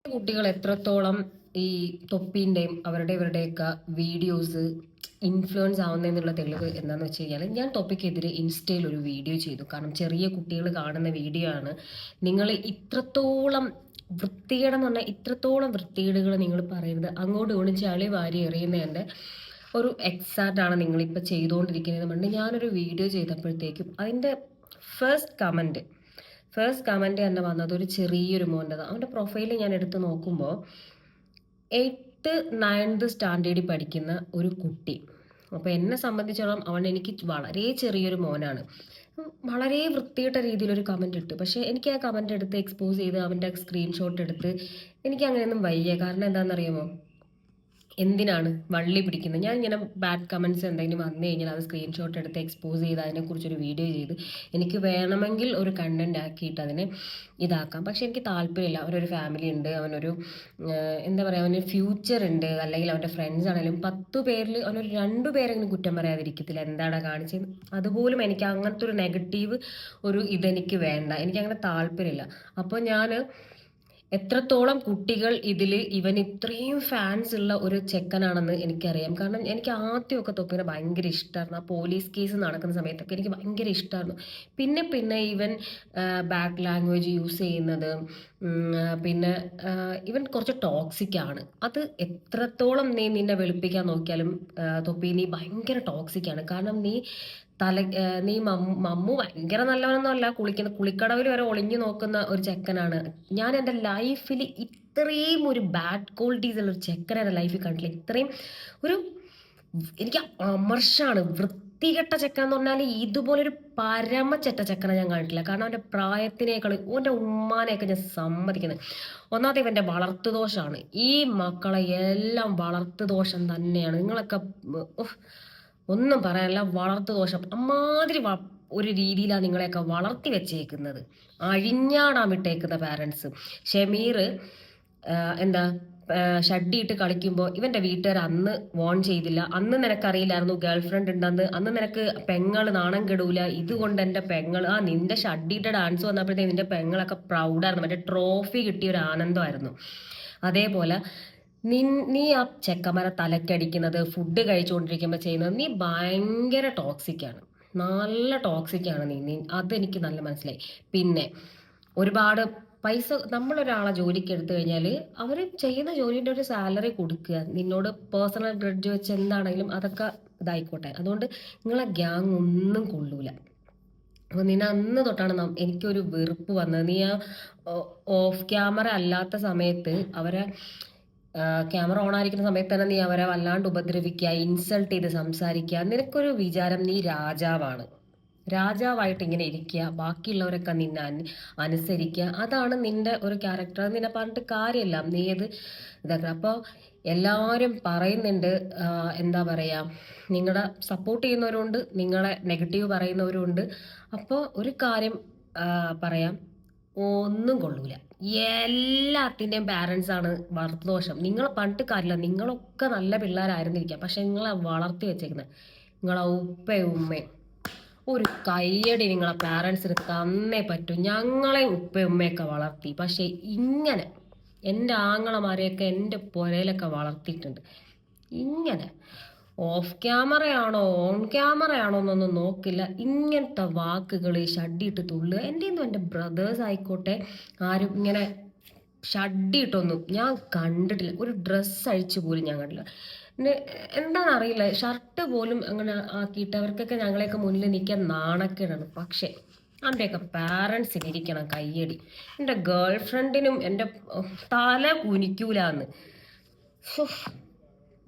കുട്ടികൾ എത്രത്തോളം ഈ തൊപ്പീൻ്റെയും ഇവരുടെയൊക്കെ വീഡിയോസ് ഇൻഫ്ലുവൻസ് ആവുന്നതെന്നുള്ള തെളിവ് എന്താണെന്ന് വെച്ച് കഴിഞ്ഞാൽ ഞാൻ തൊപ്പിക്കെതിരെ ഇൻസ്റ്റയിൽ ഒരു വീഡിയോ ചെയ്തു. കാരണം ചെറിയ കുട്ടികൾ കാണുന്ന വീഡിയോ ആണ്. നിങ്ങൾ ഇത്രത്തോളം വൃത്തികേടെന്ന് പറഞ്ഞാൽ ഇത്രത്തോളം വൃത്തികേടുകൾ നിങ്ങൾ പറയരുത്. അങ്ങോട്ടും ഇങ്ങോട്ടും ചളി വാരി എറിയുന്നതിൻ്റെ ഒരു എക്സാക്റ്റ് ആണ് നിങ്ങളിപ്പോൾ ചെയ്തുകൊണ്ടിരിക്കുന്നത് കൊണ്ട് ഞാനൊരു വീഡിയോ ചെയ്തപ്പോഴത്തേക്കും അതിൻ്റെ ഫസ്റ്റ് കമൻറ്റ് തന്നെ വന്നത് ഒരു ചെറിയൊരു മോൻ്റെതാണ്. അവൻ്റെ പ്രൊഫൈൽ ഞാൻ എടുത്ത് നോക്കുമ്പോൾ 8th 9th സ്റ്റാൻഡേർഡിൽ പഠിക്കുന്ന ഒരു കുട്ടി. അപ്പോൾ എന്നെ സംബന്ധിച്ചിടത്തോളം അവൻ എനിക്ക് വളരെ ചെറിയൊരു മോനാണ്. വളരെ വൃത്തികെട്ട രീതിയിലൊരു കമൻറ്റ് ഇട്ടു. പക്ഷേ എനിക്ക് ആ കമൻറ്റ് എടുത്ത് എക്സ്പോസ് ചെയ്ത് അവൻ്റെ സ്ക്രീൻഷോട്ട് എടുത്ത് എനിക്ക് അങ്ങനെയൊന്നും വയ്യ. കാരണം എന്താണെന്നറിയാമോ, എന്തിനാണ് വള്ളി പിടിക്കുന്നത്? ഞാൻ ഇങ്ങനെ ബാഡ് കമൻറ്റ്സ് എന്തെങ്കിലും വന്നു കഴിഞ്ഞാൽ അത് സ്ക്രീൻഷോട്ട് എടുത്ത് എക്സ്പോസ് ചെയ്ത് അതിനെക്കുറിച്ചൊരു വീഡിയോ ചെയ്ത് എനിക്ക് വേണമെങ്കിൽ ഒരു കണ്ടൻറ് ആക്കിയിട്ട് അതിനെ ഇതാക്കാം. പക്ഷെ എനിക്ക് താല്പര്യമില്ല. അവനൊരു ഫാമിലി ഉണ്ട്, അവനൊരു എന്താ പറയുക, അവന് ഫ്യൂച്ചർ ഉണ്ട്. അല്ലെങ്കിൽ അവൻ്റെ ഫ്രണ്ട്സ് ആണെങ്കിലും 10 പേരിൽ അവനൊരു 2 പേരെങ്കിലും കുറ്റം പറയാതിരിക്കത്തില്ല. എന്താണ് കാണിച്ചത് അതുപോലും എനിക്ക് അങ്ങനത്തെ ഒരു നെഗറ്റീവ് ഒരു ഇതെനിക്ക് വേണ്ട. എനിക്കങ്ങനെ താല്പര്യമില്ല. അപ്പോൾ ഞാൻ എത്രത്തോളം കുട്ടികൾ ഇവൻ ഇത്രയും ഫാൻസ് ഉള്ള ഒരു ചെക്കനാണെന്ന് എനിക്കറിയാം. കാരണം എനിക്ക് ആദ്യമൊക്കെ തൊപ്പിനെ ഭയങ്കര ഇഷ്ടമായിരുന്നു. ആ പോലീസ് കേസ് നടക്കുന്ന സമയത്തൊക്കെ എനിക്ക് ഭയങ്കര ഇഷ്ടമായിരുന്നു. പിന്നെ ഇവൻ ബാഡ് ലാംഗ്വേജ് യൂസ് ചെയ്യുന്നത്, പിന്നെ ഇവൻ കുറച്ച് ടോക്സിക് ആണ്. അത് എത്രത്തോളം നിന്നെ വെളുപ്പിക്കാൻ നോക്കിയാലും തൊപ്പി നീ ഭയങ്കര ടോക്സിക് ആണ്. കാരണം നീ മമ്മു ഭയങ്കര നല്ലവനൊന്നും അല്ല, കുളിക്കടവിൽ വരെ ഒളിഞ്ഞു നോക്കുന്ന ഒരു ചെക്കനാണ്. ഞാൻ എൻ്റെ ലൈഫിൽ ഇത്രയും ഒരു ബാഡ് ക്വാളിറ്റീസ് ഉള്ള ഒരു ചെക്കനെ എൻ്റെ ലൈഫിൽ കണ്ടില്ല. ഇത്രയും ഒരു എനിക്ക് അമർഷാണ്. വൃത്തികെട്ട ചെക്കൻ എന്ന് പറഞ്ഞാൽ ഇതുപോലൊരു പരമചെറ്റ ചെക്കനെ ഞാൻ കണ്ടിട്ടില്ല. കാരണം അവൻ്റെ പ്രായത്തിനേക്കാൾ ഓൻ്റെ ഉമ്മാനെയൊക്കെ ഞാൻ സമ്മതിക്കുന്നത്. ഒന്നാമത്തെ ഇവൻ്റെ വളർത്തുദോഷമാണ്. ഈ മക്കളെ എല്ലാം വളർത്തുദോഷം തന്നെയാണ്. നിങ്ങളൊക്കെ ഒന്നും പറയാനല്ല, വളർത്തു ദോഷം അമ്മാതിരി ഒരു രീതിയിലാണ് നിങ്ങളെയൊക്കെ വളർത്തി വെച്ചേക്കുന്നത്. അഴിഞ്ഞാടാൻ വിട്ടേക്കുന്ന പാരൻസ്. ഷമീർ എന്താ ഷഡ്ഡിയിട്ട് കളിക്കുമ്പോൾ ഇവന്റെ വീട്ടുകാർ അന്ന് വോൺ ചെയ്തില്ല. അന്ന് നിനക്കറിയില്ലായിരുന്നു ഗേൾ ഫ്രണ്ട് ഉണ്ടെന്ന്. അന്ന് നിനക്ക് പെങ്ങൾ നാണം കെടൂല. ഇതുകൊണ്ട് എൻ്റെ പെങ്ങൾ നിന്റെ ഷഡ്ഡിയുടെ ഡാൻസ് വന്നപ്പോഴത്തേക്ക് നിന്റെ പെങ്ങളൊക്കെ പ്രൗഡായിരുന്നു. മറ്റേ ട്രോഫി കിട്ടിയ ഒരു ആനന്ദമായിരുന്നു. അതേപോലെ നീ ആ ചെക്കന്മാരെ തലക്കടിക്കുന്നത്, ഫുഡ് കഴിച്ചുകൊണ്ടിരിക്കുമ്പോൾ ചെയ്യുന്നത്, നീ ഭയങ്കര ടോക്സിക്കാണ്. നല്ല ടോക്സിക്കാണ് നീ. അതെനിക്ക് നല്ല മനസ്സിലായി. പിന്നെ ഒരുപാട് പൈസ നമ്മളൊരാളെ ജോലിക്ക് എടുത്തു കഴിഞ്ഞാൽ അവർ ചെയ്യുന്ന ജോലിൻ്റെ ഒരു സാലറി കൊടുക്കുക. നിന്നോട് പേഴ്സണൽ ഗ്രഡ്ജ് വെച്ച് എന്താണെങ്കിലും അതൊക്കെ ഇതായിക്കോട്ടെ. അതുകൊണ്ട് നിങ്ങളെ ഗ്യാങ് ഒന്നും കൊള്ളൂല. അപ്പോൾ നിന്നെ അന്ന് തൊട്ടാണ് എനിക്കൊരു വെറുപ്പ് വന്നത്. നീ ആ ഓഫ് ക്യാമറ അല്ലാത്ത സമയത്ത് അവരെ ക്യാമറ ഓൺ ആയിരിക്കുന്ന സമയത്ത് തന്നെ നീ അവരെ വല്ലാണ്ട് ഉപദ്രവിക്കുക, ഇൻസൾട്ട് ചെയ്ത് സംസാരിക്കുക. നിനക്കൊരു വിചാരം നീ രാജാവാണ്. രാജാവായിട്ട് ഇങ്ങനെ ഇരിക്കുക, ബാക്കിയുള്ളവരൊക്കെ നിന്നെ അനുസരിക്കുക. അതാണ് നിന്റെ ഒരു ക്യാരക്ടർ. നിന്നെ പറഞ്ഞിട്ട് കാര്യമില്ല. നീ ഇത് ഇതാക്കുക. അപ്പോൾ എല്ലാവരും പറയുന്നുണ്ട്, എന്താ പറയുക, നിങ്ങളെ സപ്പോർട്ട് ചെയ്യുന്നവരുണ്ട്, നിങ്ങളെ നെഗറ്റീവ് പറയുന്നവരുണ്ട്. അപ്പോൾ ഒരു കാര്യം പറയാം, ഒന്നും കൊള്ളൂല. എല്ലാത്തിൻ്റെയും പാരൻസ് ആണ് വളർത്തുദോഷം. നിങ്ങളെ പറഞ്ഞിട്ട് കാര്യമില്ല. നിങ്ങളൊക്കെ നല്ല പിള്ളേരായിരുന്നിരിക്കാം, പക്ഷെ നിങ്ങളെ വളർത്തി വെച്ചേക്കുന്നത് നിങ്ങളെ ഉമ്മയും ഒരു കയ്യടി നിങ്ങളെ പാരൻസിന് തന്നേ പറ്റൂ. ഞങ്ങളെ ഉമ്മയൊക്കെ വളർത്തി. പക്ഷെ ഇങ്ങനെ എൻ്റെ ആങ്ങളമാരെയൊക്കെ എൻ്റെ പുരയിലൊക്കെ വളർത്തിയിട്ടുണ്ട്. ഇങ്ങനെ ഓഫ് ക്യാമറയാണോ ഓൺ ക്യാമറയാണോ എന്നൊന്നും നോക്കില്ല. ഇങ്ങനത്തെ വാക്കുകൾ ഷഡ്ഡിയിട്ട് തുള്ളുക. എൻ്റെയൊന്നും എൻ്റെ ബ്രദേഴ്സ് ആയിക്കോട്ടെ ആരും ഇങ്ങനെ ഷഡ്ഡിയിട്ടൊന്നും ഞാൻ കണ്ടിട്ടില്ല. ഒരു ഡ്രസ്സ് അഴിച്ചു പോലും ഞാൻ കണ്ടില്ല. പിന്നെ എന്താണെന്നറിയില്ല, ഷർട്ട് പോലും അങ്ങനെ ആക്കിയിട്ട് അവർക്കൊക്കെ ഞങ്ങളെയൊക്കെ മുന്നിൽ നിൽക്കാൻ നാണക്കേടാണ്. പക്ഷേ അവൻ്റെയൊക്കെ പാരൻസിനിരിക്കണം കയ്യടി. എൻ്റെ ഗേൾ ഫ്രണ്ടിനും എൻ്റെ തല കുനിക്കൂലെന്ന്.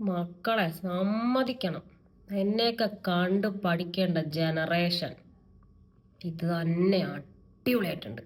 മക്കളെ സമ്മതിക്കണം. എന്നെയൊക്കെ കണ്ട് പഠിക്കേണ്ട ജനറേഷൻ ഇത് തന്നെ അടിപൊളിയായിട്ടുണ്ട്.